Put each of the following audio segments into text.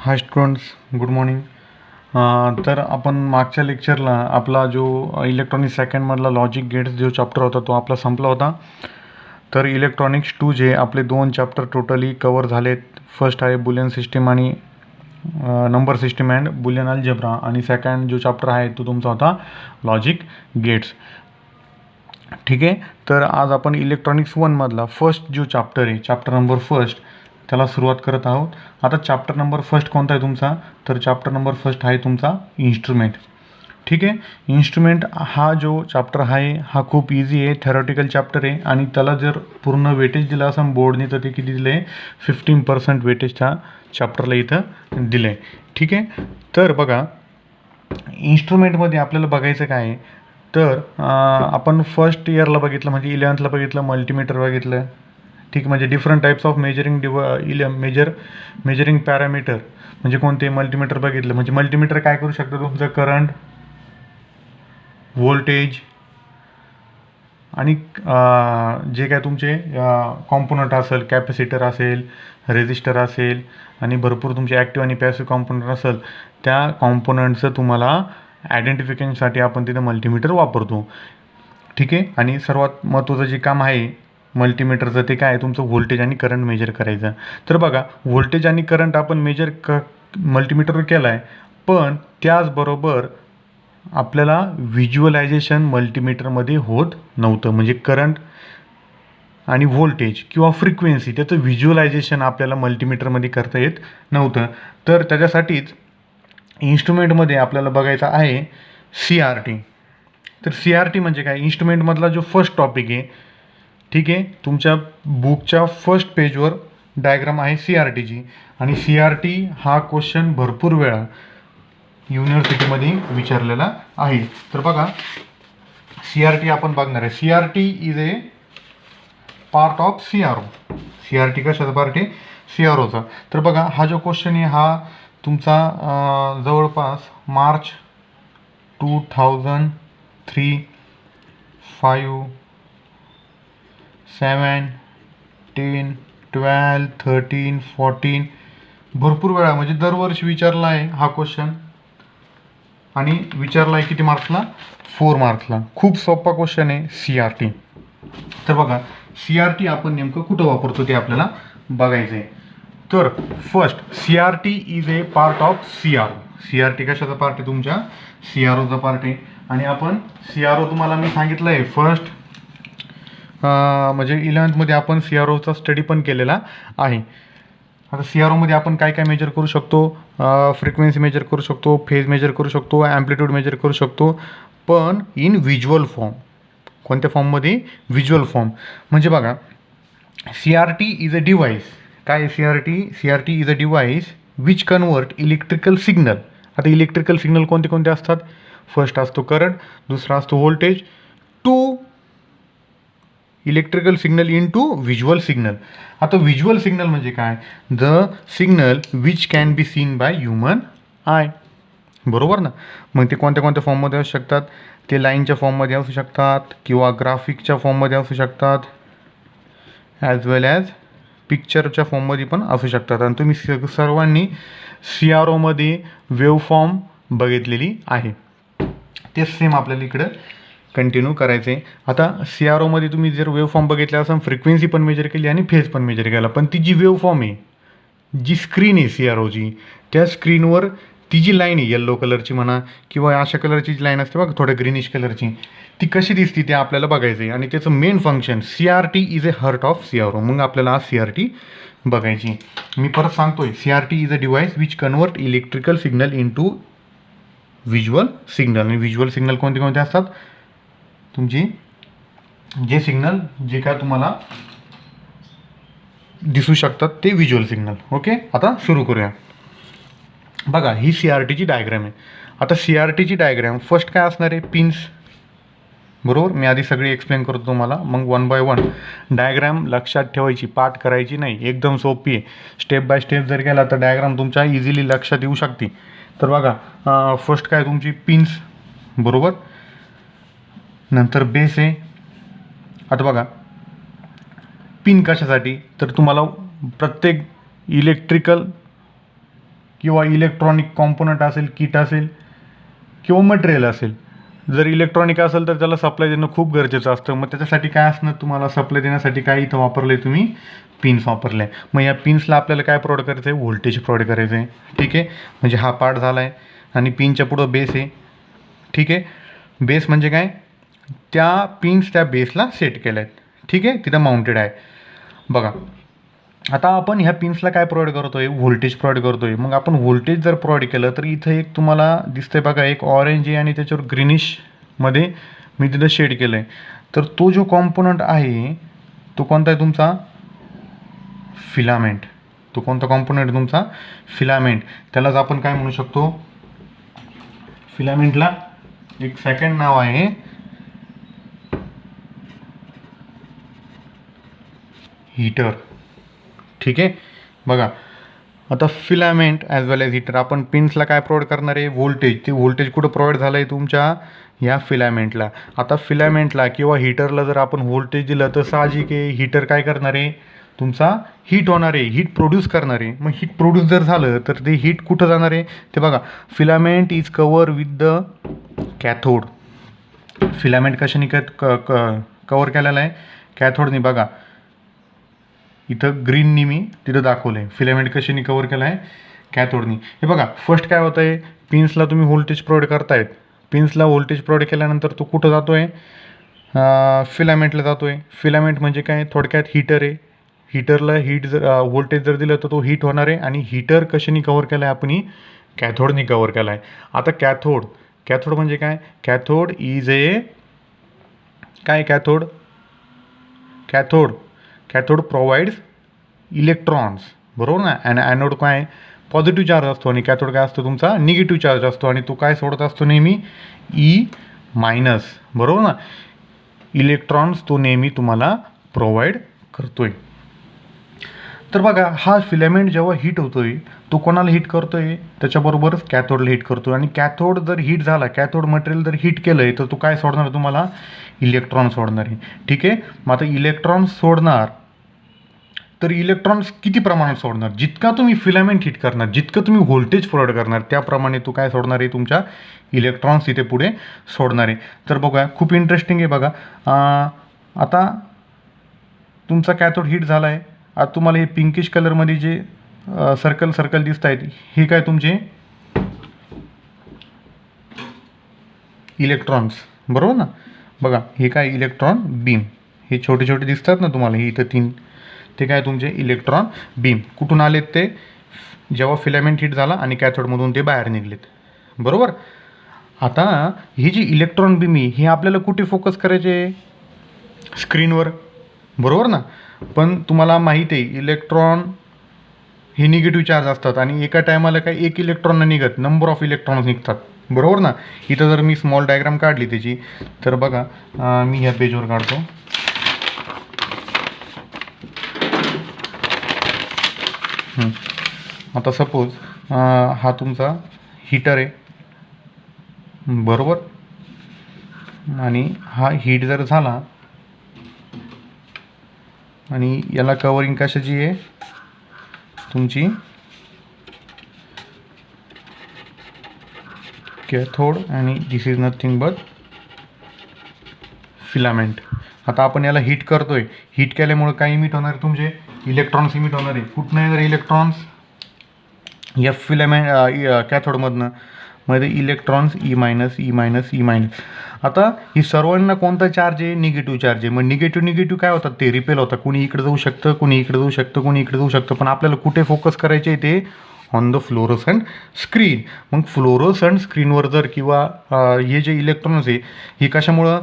हाय students, good morning. तर आपण मागच्या लेक्चरला आपला जो इलेक्ट्रॉनिक सेकंडमधला लॉजिक गेट्स जो चॅप्टर होता तो आपला संपला होता. तर इलेक्ट्रॉनिक्स 2 जे आपले 2 चॅप्टर टोटली कवर झालेत. फर्स्ट आहे बुलियन सिस्टीम आणि number system and Boolean algebra, आणि सेकंड जो चॅप्टर आहे तो तुमचा होता लॉजिक गेट्स. ठीक आहे. तर आज आपण इलेक्ट्रॉनिक्स 1मधला फर्स्ट जो चॅप्टर आहे, चॅप्टर नंबर फर्स्ट, त्याला सुरुवात करत आहोत. आता चॅप्टर नंबर फर्स्ट कोणता आहे तुमचा? तर चॅप्टर नंबर फर्स्ट आहे तुमचा इन्स्ट्रुमेंट. ठीक आहे. इन्स्ट्रुमेंट हा जो चॅप्टर आहे हा खूप इझी आहे, थेरॉटिकल चॅप्टर आहे, आणि त्याला जर पूर्ण वेटेज दिलं असं बोर्डने तर ते किती दिलं आहे? 15% वेटेजच्या चॅप्टरला इथं दिलं आहे. ठीक आहे. तर बघा, इन्स्ट्रुमेंटमध्ये आपल्याला बघायचं काय आहे, तर आपण फर्स्ट इयरला बघितलं म्हणजे 11thला बघितलं, मल्टीमीटर बघितलं. ठीक, म्हणजे different types of measuring parameter म्हणजे कोणते? मल्टीमीटर बघितलं. म्हणजे मल्टीमीटर काय करू शकतं? तुमचं करंट, व्होल्टेज आणि जे काय तुमचे कॉम्पोनंट असेल, कॅपॅसिटर असेल, रेजिस्टर असेल, आणि भरपूर तुमचे ॲक्टिव्ह आणि पॅसिव्ह कॉम्पोनंट असेल, त्या कॉम्पोनंटचं तुम्हाला आयडेंटिफिकेशनसाठी आपण तिथं मल्टीमीटर वापरतो. ठीक आहे. आणि सर्वात महत्त्वाचं जे काम आहे मल्टीमीटरचं ते काय आहे? तुमचं व्होल्टेज आणि करंट मेजर करायचं. तर बघा, व्होल्टेज आणि करंट आपण मेजर मल्टीमीटरवर केला आहे, पण त्याचबरोबर आपल्याला व्हिज्युअलायझेशन मल्टीमीटरमध्ये होत नव्हतं. म्हणजे करंट आणि व्होल्टेज किंवा फ्रिक्वेन्सी त्याचं व्हिज्युअलायझेशन आपल्याला मल्टीमीटरमध्ये करता येत नव्हतं. तर त्याच्यासाठीच इन्स्ट्रुमेंटमध्ये आपल्याला बघायचं आहे CRT. तर CRT म्हणजे काय? इन्स्ट्रुमेंटमधला जो फर्स्ट टॉपिक आहे. ठीक आहे. तुमच्या बुकच्या फर्स्ट पेजवर डायग्राम आहे CRTची, आणि CRT हा क्वेश्चन भरपूर वेळा युनिव्हर्सिटीमध्ये विचारलेला आहे. तर बघा, CRT आपण बघणार आहे. CRT is a part of CRO. CRT कशाचा पार्ट आहे? CROचा. तर बघा, हा जो क्वेश्चन आहे हा तुमचा जवळपास मार्च 2003, 5, 7, 10, 12, 13, 14 भरपूर वेळा म्हणजे दरवर्षी विचारला आहे हा क्वेश्चन. आणि विचारला आहे किती मार्क्सला? 4 मार्क्सला. खूप सोपा क्वेश्चन आहे CRT. तर बघा, CRT आपण नेमकं कुठं वापरतो ते आपल्याला बघायचं आहे. तर first, CRT is a part of CRO. CRT कशाचा पार्ट आहे? तुमच्या CROचा पार्ट आहे. आणि आपण CRO तुम्हाला मी सांगितलं आहे फर्स्ट म्हणजे 11thमध्ये आपण CROचा स्टडी पण केलेला आहे. आता CROमध्ये आपण काय काय मेजर करू शकतो? फ्रिक्वेन्सी मेजर करू शकतो, फेज मेजर करू शकतो, ॲम्प्लिट्यूड मेजर करू शकतो, पण इन व्हिज्युअल फॉर्म. कोणत्या फॉर्ममध्ये? Visual form. म्हणजे बघा, CRT इज अ डिव्हाइस. काय CRT is a device which convert electrical signal. आता इलेक्ट्रिकल सिग्नल कोणते कोणते असतात? फर्स्ट असतो करंट, दुसरा असतो voltage, to electrical signal into visual signal. आता व्हिज्युअल सिग्नल म्हणजे काय? The signal which can be seen by human eye. बरोबर ना? मग ते कोणत्या कोणत्या फॉर्ममध्ये असू शकतात? ते लाईनच्या फॉर्ममध्ये असू शकतात, किंवा ग्राफिकच्या फॉर्ममध्ये असू शकतात, ॲज वेल ॲज पिक्चरच्या फॉर्ममध्ये पण असू शकतात. आणि तुम्ही सर्वांनी CROमध्ये वेव फॉर्म बघितलेली आहे. ते सेम आपल्याला इकडं कंटिन्यू करायचं आहे. आता CROमध्ये तुम्ही जर वेव फॉर्म बघितला असं फ्रिक्वेन्सी पण मेजर केली आणि फेज पण मेजर केला, पण ती जी वेव फॉर्म आहे, जी स्क्रीन आहे CROची, त्या स्क्रीनवर ती जी लाईन आहे येल्लो कलरची म्हणा किंवा अशा कलरची जी लाईन असते बघा, थोड्या ग्रीनिश कलरची, ती कशी दिसते ते आपल्याला बघायचं आहे. आणि त्याचं main function CRT is a heart of CRO. मग आपल्याला आज CRT बघायची. मी परत सांगतोय, CRT is a device which convert electrical signal into visual signal. आणि व्हिज्युअल सिग्नल कोणते कोणते असतात? तुमची जे सिग्नल जे काय तुम्हाला दिसू शकतात ते व्हिज्युअल सिग्नल. ओके, आता सुरू करूया. बघा, ही CRTची डायग्रॅम आहे. आता CRTची डायग्रॅम फर्स्ट काय असणार आहे? पिन्स. बरोबर. मी आधी सगळी एक्सप्लेन करतो तुम्हाला, मग 1 by 1 डायग्रॅम लक्षात ठेवायची, पाठ करायची नाही, एकदम सोपी आहे. स्टेप बाय स्टेप जर केला तर डायग्रॅम तुमच्या इझिली लक्षात येऊ शकते. तर बघा, फर्स्ट काय तुमची पिन्स. बरोबर. नंतर बेस आहे. आता बघा, पिन कशासाठी? तर तुम्हाला प्रत्येक इलेक्ट्रिकल किंवा इलेक्ट्रॉनिक कॉम्पोनंट असेल, किट असेल किंवा मटेरियल असेल. जर इलेक्ट्रॉनिक असेल तर त्याला सप्लाय देणं खूप गरजेचं असतं. मग त्याच्यासाठी काय असणं, तुम्हाला सप्लाय देण्यासाठी काय इथं वापरलं आहे तुम्ही, पिन्स वापरले आहे. मग या पिन्सला आपल्याला काय प्रोव्हाइड करायचं आहे, व्होल्टेज प्रोव्हाइड करायचं आहे. ठीक आहे, म्हणजे हा पार्ट झाला आहे आणि पिनच्या पुढं बेस आहे. ठीक आहे, बेस म्हणजे काय, त्या पिन्स त्या बेसला सेट केल्या आहेत. ठीक आहे, तिथं माउंटेड आहे. बघा आता आपण ह्या पिन्सला काय प्रोव्हाइड करतोय, व्होल्टेज प्रोव्हाइड करतोय. मग आपण व्होल्टेज जर प्रोव्हाइड केलं तर इथं एक तुम्हाला दिसतंय बघा, एक ऑरेंज आहे आणि त्याच्यावर ग्रीनिशमध्ये मी तिथं शेड केलं आहे. तर तो जो कॉम्पोनंट आहे तो कोणता आहे तुमचा, फिलामेंट. तो कोणता कॉम्पोनंट आहे तुमचा, फिलामेंट. त्यालाच आपण काय म्हणू शकतो, फिलामेंटला एक सेकंड नाव आहे हीटर. ठीक आहे, बघा आता फिलामेंट ॲज वेल ॲज हीटर. आपण पिन्सला काय प्रोव्हाइड करणार आहे, व्होल्टेज. ते व्होल्टेज कुठं प्रोव्हाइड झालं आहे, तुमच्या या फिलामेंटला. आता फिलामेंटला किंवा हीटरला जर आपण व्होल्टेज दिलं तर साहजिक आहे हीटर काय करणार आहे, तुमचा हीट होणार आहे, हीट प्रोड्यूस करणार आहे. मग हीट प्रोड्यूस जर झालं तर ते हीट कुठं जाणार आहे, ते बघा, filament is cover with the cathode. Filament कशाने कवर केलेला आहे, कॅथोडनी. बघा इथं ग्रीननी मी तिथं दाखवलं आहे, फिलामेंट कशाने कवर केला आहे, कॅथोडनी. हे बघा फर्स्ट काय होतं आहे, पिन्सला तुम्ही व्होल्टेज प्रोव्हाइड करतायत. पिन्सला व्होल्टेज प्रोव्हाइड केल्यानंतर तो कुठं जातो आहे, फिलामेंटला जातो आहे. फिलामेंट म्हणजे काय, थोडक्यात हीटर आहे. हीटरला हीट जर व्होल्टेज जर दिलं तर तो हीट होणार आहे. आणि हीटर कशाने कवर केला आहे, आपण कॅथोडनी कवर केला आहे. आता कॅथोड, कॅथोड म्हणजे काय, कॅथोड इज ए काय, cathode, cathode, cathode provides electrons, बरोबर ना. आणि ॲनोड काय, पॉझिटिव्ह चार्ज असतो आणि कॅथोड काय असतो तुमचा, निगेटिव्ह चार्ज असतो. आणि तो काय सोडत असतो नेहमी, ई मायनस, बरोबर ना. इलेक्ट्रॉन्स तो नेहमी तुम्हाला प्रोव्हाइड करतोय. तर बघा हा फिलामेंट जेव्हा हीट होतोय तो कोणाला हीट करतोय, त्याच्याबरोबरच कॅथोडला हीट करतोय. आणि कॅथोड जर हीट झाला, कॅथोड मटेरियल जर हीट केलं आहे तर तो काय सोडणार तुम्हाला, इलेक्ट्रॉन सोडणार आहे. ठीक आहे, मग आता इलेक्ट्रॉन सोडणार तर इलेक्ट्रॉन्स किती प्रमाणात सोडणार, जितका तुम्ही फिलामेंट हीट करणार, जितकं तुम्ही व्होल्टेज प्रोव्हाइड करणार त्याप्रमाणे तो काय सोडणार आहे, तुमच्या इलेक्ट्रॉन्स इथे पुढे सोडणार आहे. तर बघा खूप इंटरेस्टिंग आहे. बघा आता तुमचा कॅथोड हीट झाला आहे. आता तुम्हाला हे पिंकिश कलरमध्ये जे सर्कल सर्कल दिसत आहेत हे काय तुमचे इलेक्ट्रॉन्स, बरोबर ना. बघा हे काय, इलेक्ट्रॉन बीम. हे छोटे छोटे दिसतात ना तुम्हाला, हे इथं 3, ते काय तुमचे इलेक्ट्रॉन बीम. कुठून आलेत ते, जेव्हा फिलामेंट हीट झाला आणि कॅथोडमधून ते बाहेर निघलेत, बरोबर. आता ही जी इलेक्ट्रॉन बीम आहे हे आपल्याला कुठे फोकस करायचे, स्क्रीनवर, बरोबर ना. पण तुम्हाला माहीत आहे इलेक्ट्रॉन हे निगेटिव्ह चार्ज असतात आणि एका टायमाला काय एक इलेक्ट्रॉन नाही निघत, नंबर ऑफ इलेक्ट्रॉन्स निघतात, बरोबर ना. इथं जर मी स्मॉल डायग्राम काढली त्याची, तर बघा मी ह्या पेजवर काढतो. आता सपोज हा तुमचा हीटर आहे, बरोबर. आणि हा हीट जर झाला आणि याला कवरिंग कशाची आहे, तुमची कॅथोड. आणि दिस इज नथिंग बट फिलामेंट. आता आपण याला हीट करतोय, हीट केल्यामुळे काय इमिट होणार आहे, तुमचे इलेक्ट्रॉन्स इमिट होणार आहे. कुठनं येणार इलेक्ट्रॉन्स, या फिलामेंट कॅथोडमधनं. मध्ये electrons e minus e minus e minus. आता ही सर्वांना कोणता चार्ज आहे, निगेटिव्ह चार्ज आहे. मग निगेटिव्ह काय होतात, ते रिपेल होतात. कोणी इकडे जाऊ शकतं, कोणी इकडे जाऊ शकतं, कोणी इकडे जाऊ शकतं. पण आपल्याला कुठे फोकस करायचे ते, ऑन द फ्लोरोसंट स्क्रीन. मग फ्लोरोसंट स्क्रीनवर जर किंवा हे जे इलेक्ट्रॉन्स आहे हे कशामुळं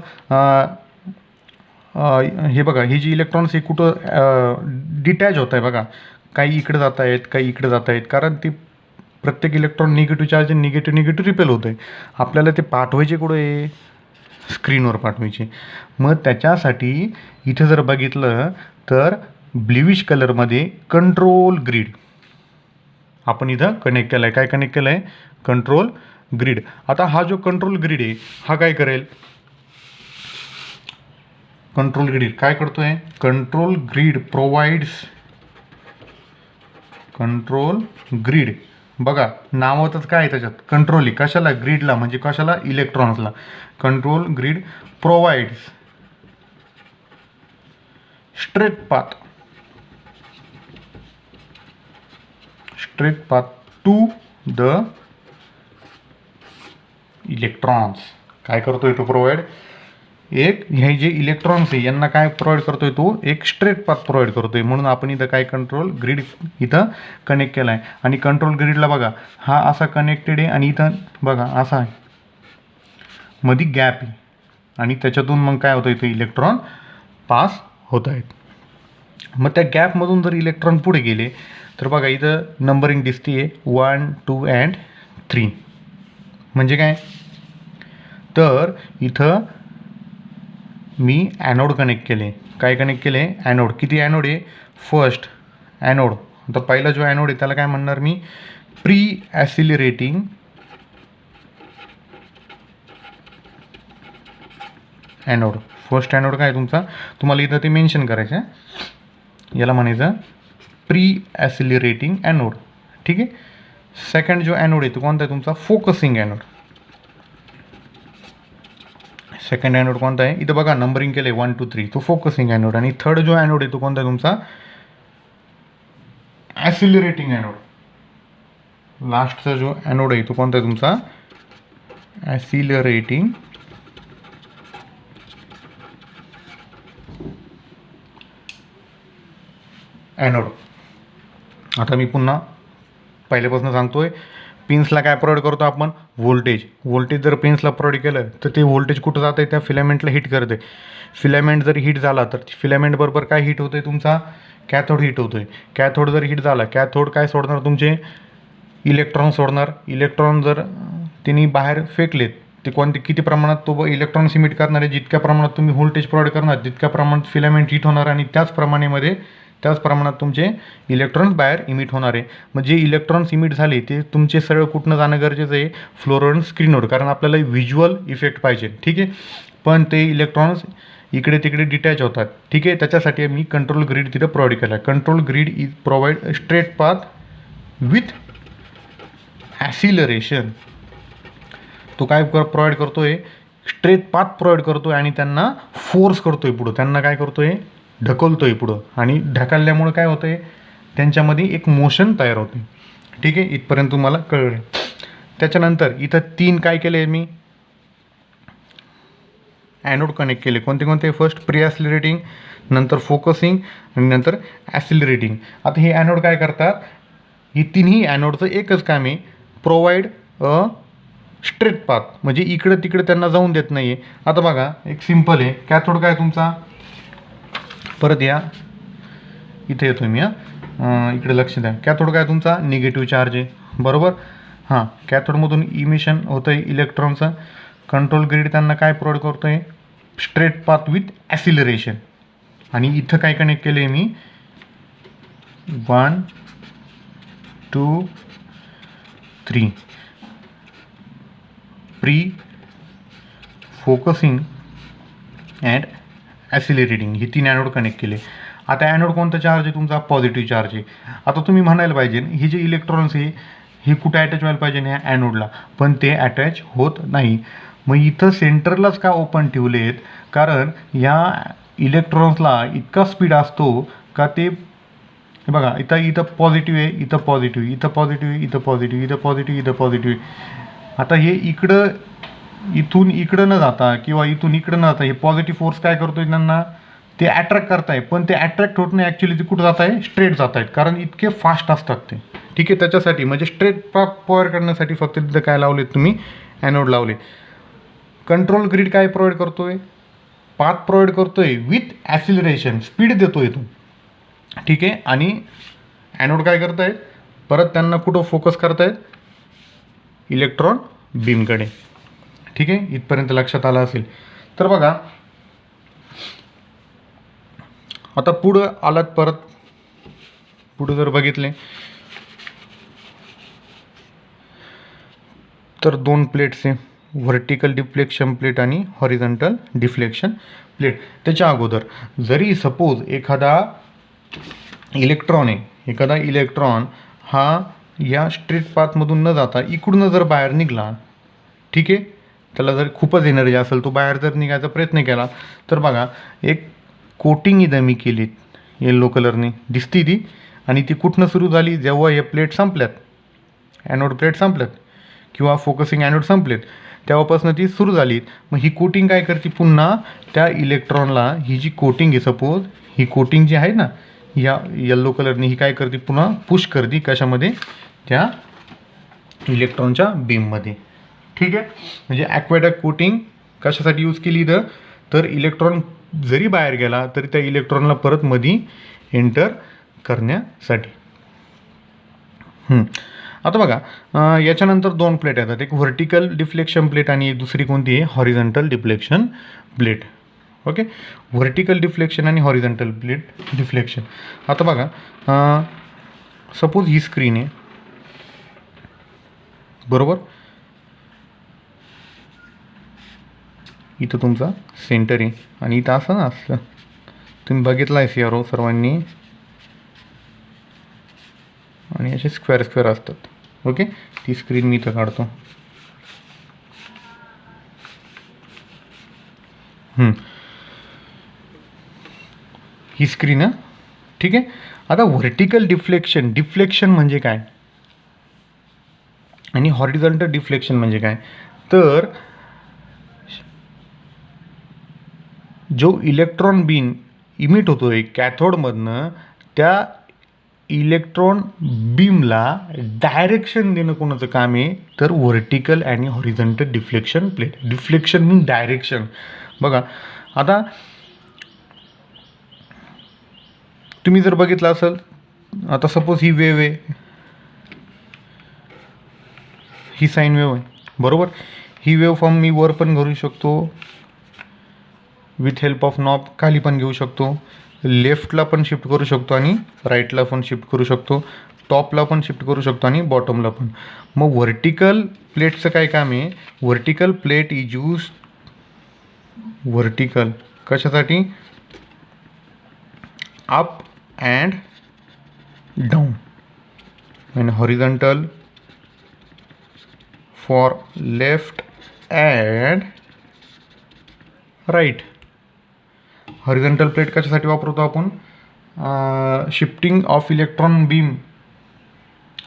हे बघा, हे जे इलेक्ट्रॉन्स हे कुठं डिटॅच होत आहे बघा, काही इकडे जात आहेत, काही इकडे जात आहेत. कारण ते प्रत्येक electron negative charge negative repel होतं आहे. आपल्याला ते पाठवायचे कुठं आहे, स्क्रीनवर पाठवायचे. मग त्याच्यासाठी इथं जर बघितलं तर ब्ल्यूइश कलरमध्ये कंट्रोल ग्रीड आपण इथं कनेक्ट केलं आहे. काय कनेक्ट केलं आहे, कंट्रोल ग्रीड. आता हा जो कंट्रोल ग्रीड आहे हा काय करेल, कंट्रोल ग्रीड काय करतोय, control grid provides, control grid बघा नावातच काय आहे त्याच्यात, कंट्रोल आहे कशाला, ग्रीडला, म्हणजे कशाला, इलेक्ट्रॉन्सला. Control grid provides straight path to the electrons. काय करतोय तो प्रोव्हाइड, एक हे जे इलेक्ट्रॉन्स आहे यांना काय प्रोव्हाइड करतोय तो, एक स्ट्रेट पाथ प्रोव्हाइड करतोय. म्हणून आपण इथं काय कंट्रोल ग्रीड इथं कनेक्ट केला आहे. आणि कंट्रोल ग्रीडला बघा हा असा कनेक्टेड आहे आणि इथं बघा असा आहे, मध्ये गॅप आहे आणि त्याच्यातून मग काय होतं, इथं इलेक्ट्रॉन पास होत आहेत. मग त्या गॅपमधून जर इलेक्ट्रॉन पुढे गेले तर बघा इथं नंबरिंग दिसते आहे 1, 2 and 3. म्हणजे काय, तर इथं मी ॲनोड कनेक्ट केले. काय कनेक्ट केले, ॲनोड. किती ॲनोड आहे, फर्स्ट ॲनोड. आता पहिला जो ॲनोड आहे त्याला काय म्हणणार मी, प्री ॲसिलरेटिंग ॲनोड. फर्स्ट ॲनोड काय तुमचा, तुम्हाला इथं ते मेन्शन करायचं आहे, याला म्हणायचं प्री ॲसिलरेटिंग ॲनोड. ठीक आहे. सेकंड जो ॲनोड आहे तो कोणता आहे तुमचा, फोकसिंग ॲनोड. सेकंड ॲनोड कोणता आहे, इथं बघा नंबरिंग केलं आहे 1, 2, 3, तो फोकसिंग ॲनोड. आणि थर्ड जो ॲनोड आहे तो कोणता आहे तुमचा, ॲसिलरेटिंग ॲनोड. लास्टचा जो ॲनोड आहे तो कोणता आहे तुमचा, ॲसिलरेटिंग ॲनोड. आता मी पुन्हा पहिल्यापासून सांगतोय, पिन्सला काय प्रोव्हाइड करतो आपण, व्होल्टेज. व्होल्टेज जर पिन्सला प्रोव्हाइड केलं तर ते व्होल्टेज कुठं जातं आहे, त्या फिलामेंटला हिट करते. फिलामेंट जर हिट झाला तर फिलामेंट बरोबर काय हिट होतं आहे तुमचा, कॅथोड हिट होतो आहे. कॅथोड जर हिट झाला, कॅथोड काय सोडणार तुमचे, इलेक्ट्रॉन सोडणार. इलेक्ट्रॉन जर त्यांनी बाहेर फेकलेत ते कोणते, किती प्रमाणात तो इलेक्ट्रॉन इमिट करणार आहे, जितक्या प्रमाणात तुम्ही व्होल्टेज प्रोव्हाइड करणार तितक्या प्रमाणात फिलामेंट हिट होणार आणि त्याच प्रमाणात तुमचे इलेक्ट्रॉन्स बाहेर इमिट होणार आहे. मग जे इलेक्ट्रॉन्स इमिट झाले ते तुमचे सरळ कुठनं जाणं गरजेचं आहे, फ्लोरोसेंट स्क्रीनवर, कारण आपल्याला व्हिज्युअल इफेक्ट पाहिजे. ठीक आहे. पण ते इलेक्ट्रॉन्स इकडे तिकडे डिटॅच होतात. ठीक आहे. त्याच्यासाठी मी कंट्रोल ग्रीड तिथं प्रोव्हाइड केला. Control grid is provide straight path with acceleration. तो काय प्रोव्हाइड करतोय, स्ट्रेट पाथ प्रोव्हाइड करतोय आणि त्यांना फोर्स करतोय पुढं, त्यांना काय करतोय, ढकलतोय पुढं. आणि ढकलल्यामुळे काय होतंय, त्यांच्यामध्ये एक मोशन तयार होते. ठीक आहे. इथपर्यंत तुम्हाला कळलं. त्याच्यानंतर इथं 3 काय केले मी, ॲनोड कनेक्ट केले. कोणते कोणते, फर्स्ट प्री ॲसिलरेटिंग, नंतर फोकसिंग आणि नंतर ॲसिलरेटिंग. आता हे ॲनोड काय करतात, ही तिन्ही ॲनोडचं एकच काम आहे, प्रोव्हाइड अ स्ट्रेट पाथ, म्हणजे इकडं तिकडे त्यांना जाऊन देत नाही आहे. आता बघा एक सिम्पल आहे, कॅथोड काय तुमचा, परत या इथे येतो मी, इकडे लक्ष द्या. कॅथोड काय तुमचा, निगेटिव्ह चार्ज आहे, बरोबर. हां, कॅथोडमधून इमिशन होतं आहे इलेक्ट्रॉनचं. कंट्रोल ग्रीड त्यांना काय प्रोव्हाइड करतो आहे, स्ट्रेट पाथ विथ ॲसिलरेशन. आणि इथं काय कनेक्ट केलं आहे मी, 1, 2, 3, प्री फोकसिंग अँड ॲसिलरेटिंग, ही 3 ॲनोड कनेक्ट केले. आता ॲनोड कोणता चार्ज आहे तुमचा, पॉझिटिव्ह चार्ज आहे. आता तुम्ही म्हणायला पाहिजे हे जे इलेक्ट्रॉन्स आहे हे कुठे अटॅच व्हायला पाहिजे ह्या ॲनोडला, पण ते अटॅच होत नाही. मग इथं सेंटरलाच का ओपन ठेवले आहेत, कारण या इलेक्ट्रॉन्सला इतका स्पीड असतो का ते बघा इथं पॉझिटिव्ह आहे, इथं पॉझिटिव्ह, इथं पॉझिटिव्ह आहे, इथं पॉझिटिव्ह, इथं पॉझिटिव्ह, इथं पॉझिटिव्ह. आता हे इथून इकडं न जाता किंवा इथून इकडं न जाता हे पॉझिटिव्ह फोर्स काय करतोय त्यांना, ते अट्रॅक्ट करताय. पण ते अट्रॅक्ट होत नाही, ॲक्च्युली ते कुठं जात आहे, स्ट्रेट जात आहेत, कारण इतके फास्ट असतात ते. ठीक आहे. त्याच्यासाठी म्हणजे स्ट्रेट पाथ प्रोव्हाइड करण्यासाठी फक्त तिथं काय लावले तुम्ही, ॲनोड लावले. कंट्रोल ग्रीड काय प्रोव्हाइड करतोय, पाथ प्रोव्हाइड करतोय विथ ॲसिलरेशन, स्पीड देतोय तो. ठीक आहे. आणि ॲनोड काय करतायत, परत त्यांना कुठं फोकस करतायत, इलेक्ट्रॉन बीमकडे. ठीक आहे. इथपर्यंत लक्षात आलं असेल. तर बघा आता पुढं आलात, परत पुढं जर बघितले तर 2 प्लेट्स आहे, व्हर्टिकल डिफ्लेक्शन प्लेट आणि हॉरिझॉन्टल डिफ्लेक्शन प्लेट. त्याच्या अगोदर जरी सपोज एखादा इलेक्ट्रॉन हा या स्ट्रेट पाथमधून न जाता इकडून जर बाहेर निघाला, ठीक आहे, त्याला जर खूपच एनर्जी असेल, तो बाहेर जर निघायचा प्रयत्न केला, तर बघा एक कोटिंग इथं मी केली येल्लो कलरने, दिसती ती. आणि ती कुठनं सुरू झाली, जेव्हा हे प्लेट संपल्यात, ॲनोड प्लेट संपल्यात किंवा फोकसिंग ॲनोड संपलेत, तेव्हापासून ती सुरू झाली. मग ही कोटिंग काय करते, पुन्हा त्या इलेक्ट्रॉनला, ही जी कोटिंग आहे सपोज, ही कोटिंग जी आहे ना या येल्लो कलरने, ही काय करते, पुन्हा पुश करते कशामध्ये, त्या इलेक्ट्रॉनच्या बीममध्ये. ठीक आहे, म्हणजे ॲक्वॅडॅक कोटिंग कशासाठी यूज केली इथं, तर इलेक्ट्रॉन जरी बाहेर गेला तरी त्या इलेक्ट्रॉनला परत मधी एंटर करण्यासाठी. आता बघा याच्यानंतर दोन प्लेट येतात, एक व्हर्टिकल डिफ्लेक्शन प्लेट आणि दुसरी कोणती आहे, horizontal deflection plate. Okay, vertical deflection आणि हॉरिझॉन्टल प्लेट डिफ्लेक्शन. आता बघा सपोज ही स्क्रीन आहे, बरोबर, इथं तुमचा सेंटर आहे आणि इथं असं ना असतं, तुम्ही बघितलं आहे सीआरओ सर्वांनी, आणि असे स्क्वेअर स्क्वेअर असतात. ओके, ती स्क्रीन मी इथं काढतो. ही स्क्रीन आहे, ठीक आहे. आता व्हर्टिकल डिफ्लेक्शन म्हणजे काय आणि हॉरिझॉन्टल डिफ्लेक्शन म्हणजे काय, तर जो इलेक्ट्रॉन बीम इमिट होतो आहे कॅथोडमधनं, त्या इलेक्ट्रॉन बीमला डायरेक्शन देणं कोणाचं काम आहे, तर व्हर्टिकल आणि हॉरिझॉन्टल डिफ्लेक्शन प्लेट. डिफ्लेक्शन मीन डायरेक्शन. बघा आता तुम्ही जर बघितलं असेल, आता सपोज ही वेव आहे, ही साईन वेव आहे, बरोबर. ही वेव फॉर्म मी वर पण घेऊ शकतो विथ हेल्प ऑफ नॉब, खाली पण घेऊ शकतो, लेफ्टला पण शिफ्ट करू शकतो आणि राईटला पण शिफ्ट करू शकतो, टॉपला पण शिफ्ट करू शकतो आणि बॉटमला पण. मग व्हर्टिकल प्लेटचं काय काम आहे, vertical plate is use, vertical कशासाठी, अप अँड डाऊन, आणि horizontal for left and right. Horizontal plate कशासाठी वापरतो आपण, शिफ्टिंग ऑफ इलेक्ट्रॉन बीम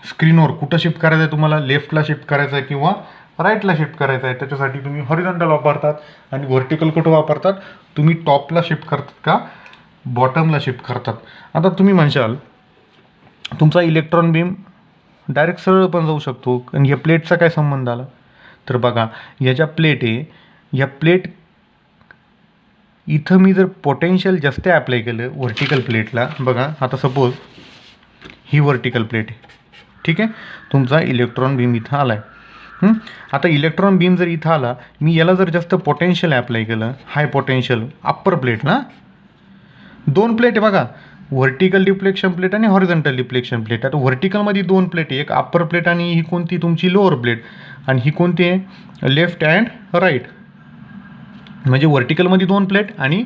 स्क्रीनवर कुठं शिफ्ट करायचं आहे तुम्हाला, लेफ्टला शिफ्ट करायचं आहे किंवा राईटला शिफ्ट करायचं आहे, त्याच्यासाठी तुम्ही हॉरिझॉन्टल वापरतात. आणि व्हर्टिकल कुठं वापरतात, तुम्ही टॉपला शिफ्ट करतात का बॉटमला शिफ्ट करतात. आता तुम्ही म्हणशाल तुमचा इलेक्ट्रॉन बीम डायरेक्ट सरळ पण जाऊ शकतो, आणि या प्लेटचा काय संबंध आला, तर बघा या ज्या प्लेट आहे, या प्लेट इथं मी जर पोटेन्शियल जास्त ॲप्लाय केलं व्हर्टिकल प्लेटला, बघा आता सपोज ही व्हर्टिकल प्लेट आहे, ठीक आहे, तुमचा इलेक्ट्रॉन बीम इथं आला आहे. आता इलेक्ट्रॉन बीम जर इथं आला, मी याला जर जास्त पोटेन्शियल ॲप्लाय केलं, हाय पोटेन्शियल अप्पर प्लेटला, दोन प्लेट आहे बघा, व्हर्टिकल डिफ्लेक्शन प्लेट आणि हॉरिझॉन्टल डिफ्लेक्शन प्लेट. आता व्हर्टिकलमध्ये दोन प्लेट आहे, एक अप्पर प्लेट आणि ही कोणती तुमची लोअर प्लेट, आणि ही कोणती आहे, लेफ्ट अँड राईट. म्हणजे व्हर्टिकलमध्ये दोन प्लेट आणि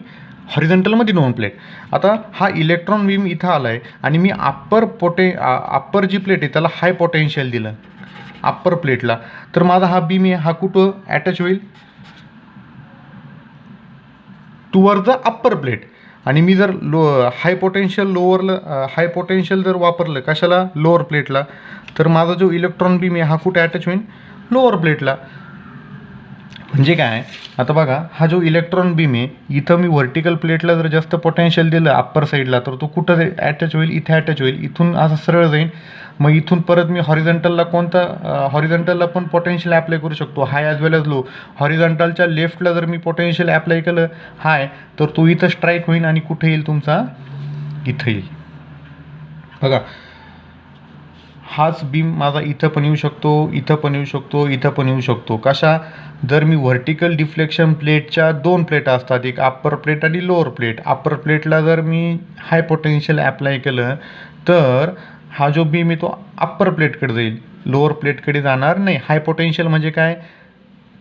हॉरिझॉन्टलमध्ये दोन प्लेट. आता हा इलेक्ट्रॉन बीम इथं आला आहे आणि मी अप्पर जी प्लेट आहे त्याला हाय पोटेन्शियल दिलं अप्पर प्लेटला, तर माझा हा बीम आहे हा कुठं अटॅच होईल, टुवर्ड द अप्पर प्लेट. आणि मी जर हाय पोटेन्शियल जर वापरलं कशाला, लोअर प्लेटला, तर माझा जो इलेक्ट्रॉन बीम आहे हा कुठे अटॅच होईल, लोअर प्लेटला. म्हणजे काय, आता बघा हा जो इलेक्ट्रॉन बीम आहे, इथं मी व्हर्टिकल प्लेटला जर जास्त पोटेन्शियल दिलं अप्पर साईडला, तर तो कुठं अटॅच होईल, इथे अटॅच होईल, इथून असं सरळ जाईल. मग इथून परत मी हॉरिझॉन्टलला पण पोटेन्शियल ॲप्लाय करू शकतो, हाय ॲज वेल ॲज लो. हॉरिझॉन्टलच्या लेफ्टला जर मी पोटेन्शियल ॲप्लाय केलं हाय, तर तो इथं स्ट्राईक होईल आणि कुठे येईल तुमचा, इथं येईल. बघा हाच बीम माझा इथं पण येऊ शकतो, इथं पण येऊ शकतो, इथं पण येऊ शकतो. कशा, जर मी व्हर्टिकल डिफ्लेक्शन प्लेटच्या दोन प्लेट असतात, एक अप्पर प्लेट आणि लोअर प्लेट. अप्पर प्लेटला जर मी हाय पोटेन्शियल ॲप्लाय केलं, तर हा जो बीम आहे तो अप्पर प्लेटकडे जाईल, लोअर प्लेटकडे जाणार नाही. हाय पोटेन्शियल म्हणजे काय,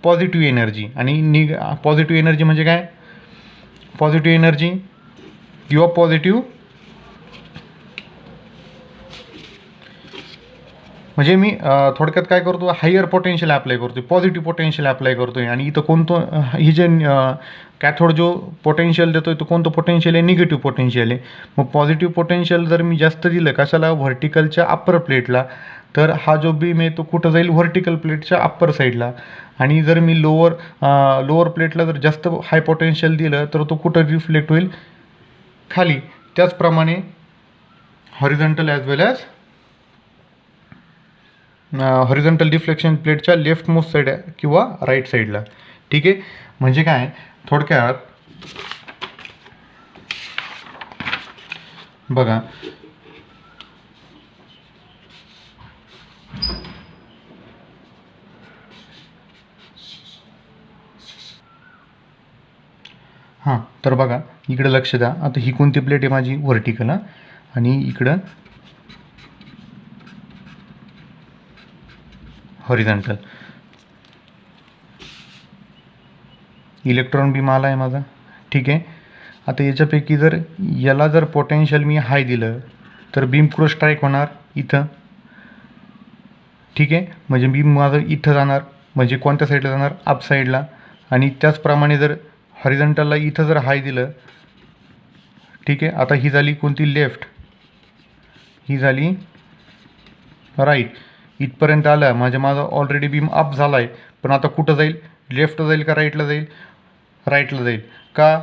पॉझिटिव्ह एनर्जी, आणि पॉझिटिव्ह एनर्जी म्हणजे काय, पॉझिटिव्ह एनर्जी किंवा म्हणजे मी थोडक्यात काय करतो, हायर पोटेन्शियल अप्लाय करतो आहे, पॉझिटिव्ह पोटेन्शियल अप्लाय करतो आहे. आणि इथं कोणतं ही जे कॅथोड जो पोटेन्शियल देतो आहे तो कोणतं पोटेन्शियल आहे, निगेटिव्ह पोटेन्शियल आहे. मग पॉझिटिव्ह पोटेन्शियल जर मी जास्त दिलं कशाला, व्हर्टिकलच्या अप्पर प्लेटला, तर हा जो बीम आहे तो कुठं जाईल, व्हर्टिकल प्लेटच्या अप्पर साईडला. आणि जर मी लोअर प्लेटला जर जास्त हाय पोटेन्शियल दिलं तर तो कुठं रिफ्लेक्ट होईल, खाली. त्याचप्रमाणे हॉरिझॉन्टल ॲज वेल ॲज हॉरिझॉन्टल डिफ्लेक्शन प्लेटच्या लेफ्ट मोस्ट साईड किंवा राईट साईडला. ठीक आहे. म्हणजे काय थोडक्यात बघा, हां तर बघा इकडं लक्ष द्या. आता ही कोणती प्लेट आहे माझी, व्हर्टिकल. आणि इकडं हॉरिझॉन्टल. इलेक्ट्रॉन बीम आला आहे माझा. ठीक आहे. आता याच्यापैकी जर याला जर पोटेन्शियल मी हाय दिलं तर बीम कुठं स्ट्राईक होणार, इथं. ठीक आहे. म्हणजे बीम माझं इथं जाणार, म्हणजे कोणत्या साईडला जाणार, अप साईडला. आणि त्याचप्रमाणे जर हॉरिझॉन्टलला इथं जर हाय दिलं, ठीक आहे. आता ही झाली कोणती, लेफ्ट. ही झाली राईट. इथपर्यंत आलं म्हणजे माझा ऑलरेडी बीम अप झाला आहे. पण आता कुठं जाईल, लेफ्टला जाईल का राईटला जाईल, राईटला जाईल. का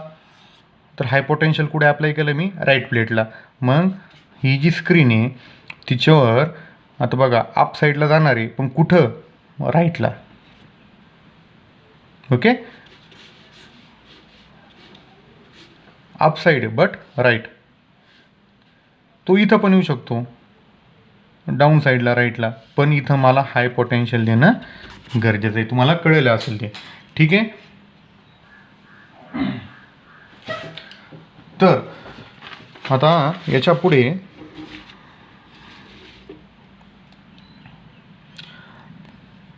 तर हाय पोटेन्शियल कुठे अप्लाय केलं मी, राईट प्लेटला. मग ही जी स्क्रीन आहे तिच्यावर आता बघा अप साईडला जाणार आहे, पण कुठं, राईटला. Okay. Up side but right. तो इथं पण येऊ शकतो, डाऊन साईडला, राईटला. पण इथं मला हाय पोटेन्शियल देणं गरजेचं आहे. तुम्हाला कळलं असेल ते. ठीक आहे. तर आता याच्या पुढे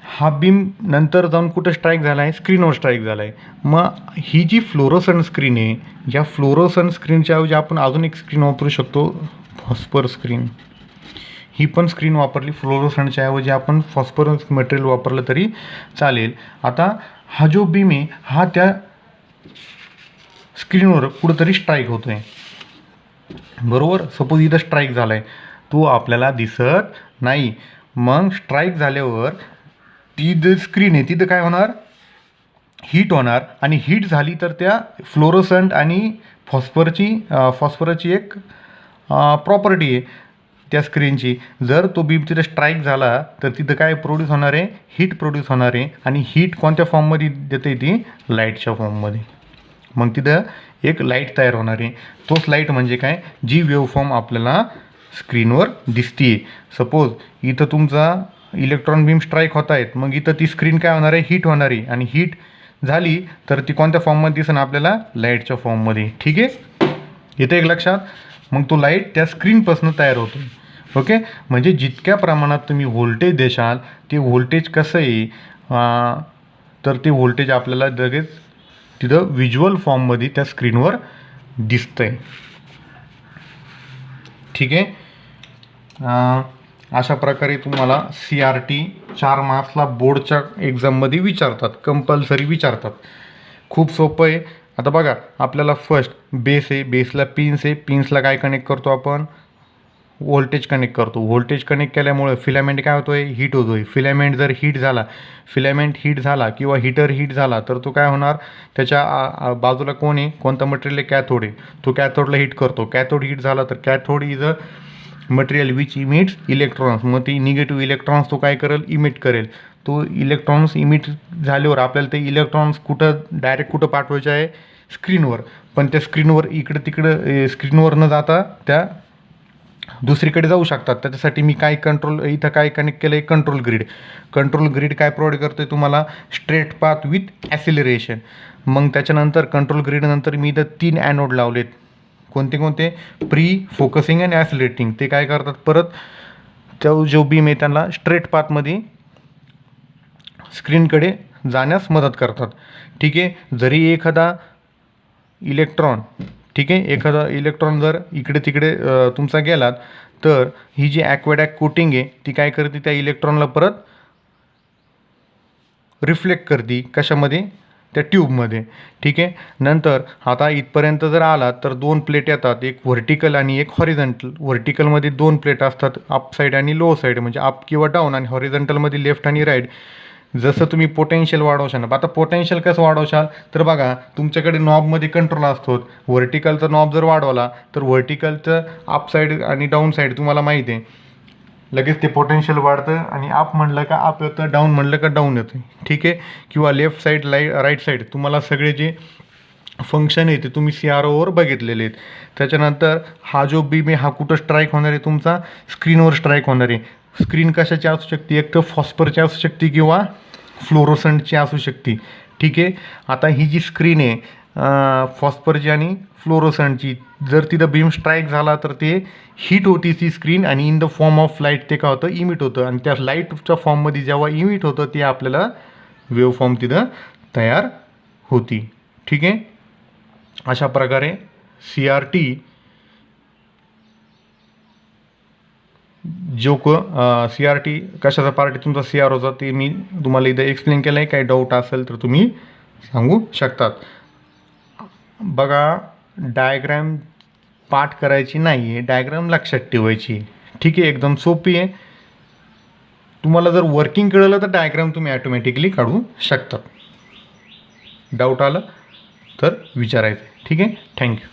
हा बीम नंतर जाऊन कुठं स्ट्राईक झाला आहे, स्क्रीनवर स्ट्राईक झाला आहे. मग ही जी फ्लोरोसंट स्क्रीन आहे, या फ्लोरोसंट स्क्रीनच्या ऐवजी आपण अजून एक स्क्रीन वापरू शकतो, फॉस्फर स्क्रीन. ही पण स्क्रीन वापरली, फ्लोरोसंटच्या ऐवजी आपण फॉस्फरस मटेरियल वापरलं तरी चालेल. आता हा जो बीम आहे हा त्या स्क्रीनवर कुठंतरी स्ट्राईक होतो आहे, बरोबर. सपोज इथं स्ट्राईक झाला आहे, तो आपल्याला दिसत नाही. मग स्ट्राईक झाल्यावर ती जी स्क्रीन आहे तिथं काय होणार, हीट होणार. आणि हीट झाली तर त्या फ्लोरोसंट आणि फॉस्फरची एक प्रॉपर्टी आहे त्या स्क्रीनची. जर तो बीम तिथं स्ट्राईक झाला तर तिथं काय प्रोड्यूस होणार आहे, हीट प्रोड्यूस होणार आहे. आणि हीट कोणत्या फॉर्ममध्ये देते, ती लाईटच्या फॉर्ममध्ये. मग तिथं एक लाईट तयार होणार आहे. तोच लाईट म्हणजे काय, जी वेव्हफॉर्म आपल्याला स्क्रीनवर दिसते. सपोज इथं तुमचा इलेक्ट्रॉन बीम स्ट्राईक होत आहेत, मग इथं ती स्क्रीन काय होणार आहे, हीट होणार आहे. आणि हीट झाली तर ती कोणत्या फॉर्ममध्ये दिसेल आपल्याला, लाईटच्या फॉर्ममध्ये. ठीक आहे. इथं एक लक्षात. मग तो लाईट त्या स्क्रीनपासून तयार होतो. ओके. म्हणजे जितक्या प्रमाणात तुम्ही व्होल्टेज देशाल, ते व्होल्टेज कसं आहे, तर ते व्होल्टेज आपल्याला लगेच तिथं व्हिज्युअल फॉर्ममध्ये त्या स्क्रीनवर दिसतंय. ठीक आहे. अशा प्रकारे तुम्हाला CRT 4 मार्क्सला बोर्डच्या एक्झाममध्ये विचारतात, कंपल्सरी विचारतात. खूप सोपं आहे. आता बघा आपल्याला फर्स्ट बेस आहे, बेसला पिन्स आहे, पिन्सला काय कनेक्ट करतो आपण, व्होल्टेज कनेक्ट करतो. व्होल्टेज कनेक्ट केल्यामुळे फिलामेंट काय होतो आहे, हीट होतो आहे. फिलामेंट जर फिलामेंट हीट झाला किंवा हीटर हीट झाला तर तो काय होणार, त्याच्या बाजूला कोण आहे, कोणता मटेरियल आहे, कॅथोड आहे. तो कॅथोडला हीट करतो. कॅथोड हीट झाला तर cathode is a material which emits electrons. मग ती निगेटिव्ह इलेक्ट्रॉन्स तो काय करेल, इमिट करेल. तो इलेक्ट्रॉन्स इमिट झाल्यावर आपल्याला ते इलेक्ट्रॉन्स डायरेक्ट कुठं पाठवायचे आहे, स्क्रीनवर. पण त्या स्क्रीनवर इकडं तिकडं स्क्रीनवर न जाता त्या दुसरीकडे जाऊ शकतात. त्याच्यासाठी मी काय इथं काय कनेक्ट केलं आहे, कंट्रोल ग्रीड. कंट्रोल ग्रीड काय प्रोव्हाइड करतो आहे तुम्हाला, स्ट्रेट पाथ विथ ॲसिलरेशन. मग त्याच्यानंतर कंट्रोल ग्रीडनंतर मी इथं 3 ॲनोड लावलेत. कोणते, प्री फोकसिंग आणि ॲसिलेटिंग. ते काय करतात, परत त्या जो बीम आहे त्यांना स्ट्रेट पाथमध्ये स्क्रीनकडे जाण्यास मदत करतात. ठीक आहे. जरी एखादा इलेक्ट्रॉन जर इकडे तिकडे तुमचा गेलात तर ही जी ॲक्वॅडॅक कोटिंग आहे ती काय करते, त्या इलेक्ट्रॉनला परत रिफ्लेक्ट करते कशामध्ये, त्या ट्यूबमध्ये. ठीक आहे. नंतर आता इथपर्यंत जर आला तर 2 प्लेट येतात, एक व्हर्टिकल आणि एक हॉरिझॉन्टल. व्हर्टिकलमध्ये 2 प्लेट असतात, अप साईड आणि लो साईड, म्हणजे अप किंवा डाऊन, आणि हॉरिझॉन्टलमध्ये लेफ्ट आणि राईट. जसं तुम्ही पोटेन्शियल वाढवशाल, आता पोटेन्शियल कसं वाढवशाल तर बघा, तुमच्याकडे नॉबमध्ये कंट्रोल असतो. व्हर्टिकलचा नॉब जर वाढवला तर व्हर्टिकलचं अप साईड आणि डाऊन साईड तुम्हाला माहिती आहे, लगेच ते पोटेन्शियल वाढतं, आणि अप म्हणलं का अप येतं, डाऊन म्हणलं का डाऊन येतं. ठीक आहे. किंवा लेफ्ट साईड, राईट साईड, तुम्हाला सगळे जे फंक्शन आहे ते तुम्ही CROवर बघितलेले आहेत. त्याच्यानंतर हा जो बीम आहे हा कुठं स्ट्राईक होणार आहे, तुमचा स्क्रीनवर स्ट्राईक होणार आहे. स्क्रीन कशाची असू शकते, एक तर फॉस्फरची असू शकते किंवा फ्लोरोसंटची असू शकते. ठीक आहे. आता ही जी स्क्रीन आहे फॉस्फरची आणि फ्लोरोसंटची, जर तिथं बीम स्ट्राईक झाला तर ते हीट होती ती स्क्रीन, आणि in the form of light ते काय होतं, इमिट होतं, आणि त्या लाईटच्या फॉर्ममध्ये जेव्हा इमिट होतं ते आपल्याला वेव्ह फॉर्म तिथं तयार होती. ठीक आहे. अशा प्रकारे CRT जो CRT कशाचा पार्ट आहे तुमचा CROचा, ते मी तुम्हाला इथं एक्सप्लेन केलं आहे. काही डाऊट असेल तर तुम्ही सांगू शकतात. बघा, डायग्रॅम पाठ करायची नाही आहे, डायग्रॅम लक्षात ठेवायची. ठीक आहे. एकदम सोपी आहे. तुम्हाला जर वर्किंग कळलं तर डायग्रॅम तुम्ही ॲटोमॅटिकली काढू शकतात. डाऊट आलं तर विचारायचं. ठीक आहे. थँक्यू.